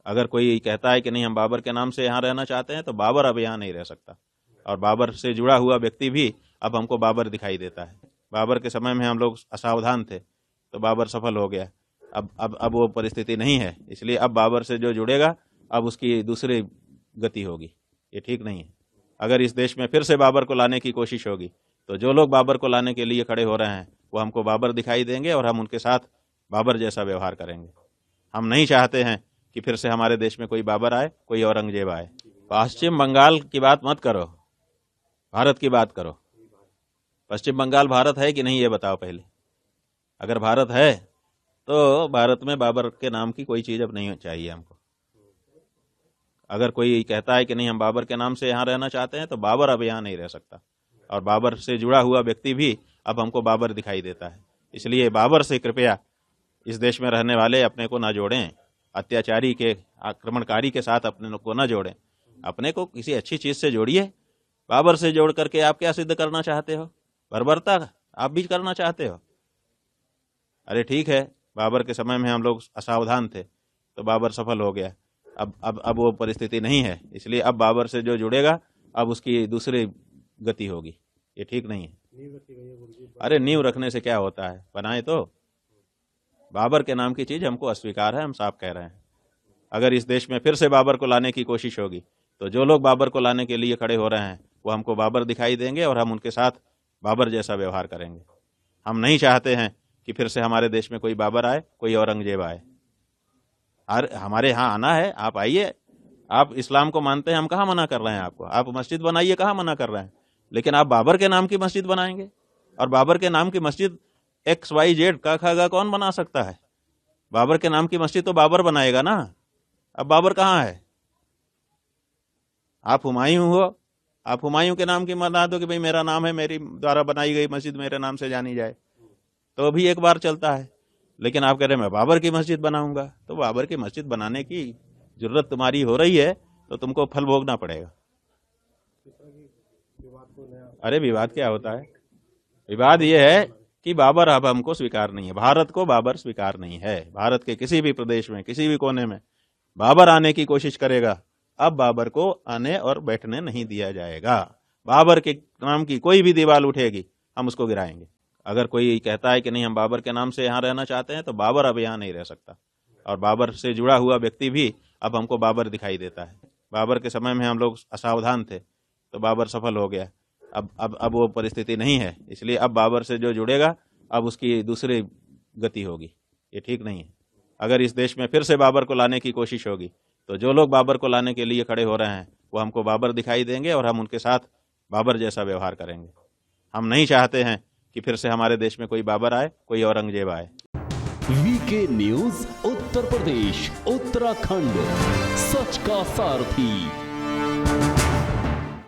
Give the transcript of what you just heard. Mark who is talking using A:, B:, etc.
A: अगर कोई कहता है कि नहीं हम बाबर के नाम से यहाँ रहना चाहते हैं, तो बाबर अब यहाँ नहीं रह सकता। और बाबर से जुड़ा हुआ व्यक्ति भी अब हमको बाबर दिखाई देता है। बाबर के समय में हम लोग असावधान थे, तो बाबर सफल हो गया। अब वो परिस्थिति नहीं है, इसलिए अब बाबर से जो जुड़ेगा अब उसकी दूसरी गति होगी। ये ठीक नहीं है। अगर इस देश में फिर से बाबर को लाने की कोशिश होगी, तो जो लोग बाबर को लाने के लिए खड़े हो रहे हैं वो हमको बाबर दिखाई देंगे और हम उनके साथ बाबर जैसा व्यवहार करेंगे। हम नहीं चाहते हैं कि फिर से हमारे देश में कोई बाबर आए, कोई औरंगजेब आए। पश्चिम बंगाल की बात मत करो, भारत की बात करो। पश्चिम बंगाल भारत है कि नहीं, ये बताओ पहले। अगर भारत है तो भारत में बाबर के नाम की कोई चीज अब नहीं चाहिए हमको। अगर कोई कहता है कि नहीं हम बाबर के नाम से यहाँ रहना चाहते हैं, तो बाबर अब यहाँ नहीं रह सकता। और बाबर से जुड़ा हुआ व्यक्ति भी अब हमको बाबर दिखाई देता है। इसलिए बाबर से कृपया इस देश में रहने वाले अपने को ना जोड़ें, अत्याचारी के, आक्रमणकारी के साथ अपने को ना जोड़ें। अपने को किसी अच्छी चीज से जोड़िए। बाबर से जोड़ करके आप क्या सिद्ध करना चाहते हो? बर्बरता आप भी करना चाहते हो? अरे ठीक है, बाबर के समय में हम लोग असावधान थे, तो बाबर सफल हो गया। अब वो परिस्थिति नहीं है, इसलिए अब बाबर से जो जुड़ेगा अब उसकी दूसरी गति होगी। ये ठीक नहीं है। अरे नींव रखने से क्या होता है, बनाए तो। बाबर के नाम की चीज हमको अस्वीकार है, हम साफ कह रहे हैं। अगर इस देश में फिर से बाबर को लाने की कोशिश होगी, तो जो लोग बाबर को लाने के लिए खड़े हो रहे हैं वो हमको बाबर दिखाई देंगे और हम उनके साथ बाबर जैसा व्यवहार करेंगे। हम नहीं चाहते हैं कि फिर से हमारे देश में कोई बाबर आए, कोई औरंगजेब आए। हमारे यहाँ आना है, आप आइए। आप इस्लाम को मानते हैं, हम कहाँ मना कर रहे हैं आपको। आप मस्जिद बनाइए, कहाँ मना कर रहे हैं। लेकिन आप बाबर के नाम की मस्जिद बनाएंगे, और बाबर के नाम की मस्जिद XYZ का खागा कौन बना सकता है? बाबर के नाम की मस्जिद तो बाबर बनाएगा ना। अब बाबर कहाँ है? आप हुमायूं हो, आप हुमायूं के नाम की बना दो कि भाई मेरा नाम है, मेरी द्वारा बनाई गई मस्जिद मेरे नाम से जानी जाए, तो भी एक बार चलता है। लेकिन आप कह रहे हैं मैं बाबर की मस्जिद बनाऊंगा, तो बाबर की मस्जिद बनाने की जरूरत तुम्हारी हो रही है तो तुमको फल भोगना पड़ेगा। अरे विवाद क्या होता है? विवाद यह है कि बाबर अब हमको स्वीकार नहीं है, भारत को बाबर स्वीकार नहीं है। भारत के किसी भी प्रदेश में, किसी भी कोने में बाबर आने की कोशिश करेगा, अब बाबर को आने और बैठने नहीं दिया जाएगा। बाबर के नाम की कोई भी दीवार उठेगी, हम उसको गिराएंगे। अगर कोई कहता है कि नहीं हम बाबर के नाम से यहाँ रहना चाहते हैं, तो बाबर अब यहाँ नहीं रह सकता। और बाबर से जुड़ा हुआ व्यक्ति भी अब हमको बाबर दिखाई देता है। बाबर के समय में हम लोग असावधान थे, तो बाबर सफल हो गया। अब वो परिस्थिति नहीं है, इसलिए अब बाबर से जो जुड़ेगा अब उसकी दूसरी गति होगी। ये ठीक नहीं है। अगर इस देश में फिर से बाबर को लाने की कोशिश होगी, तो जो लोग बाबर को लाने के लिए खड़े हो रहे हैं वो हमको बाबर दिखाई देंगे और हम उनके साथ बाबर जैसा व्यवहार करेंगे। हम नहीं चाहते हैं कि फिर से हमारे देश में कोई बाबर आए, कोई औरंगजेब आए।
B: वीके न्यूज उत्तर प्रदेश उत्तराखंड, सच का सारथी।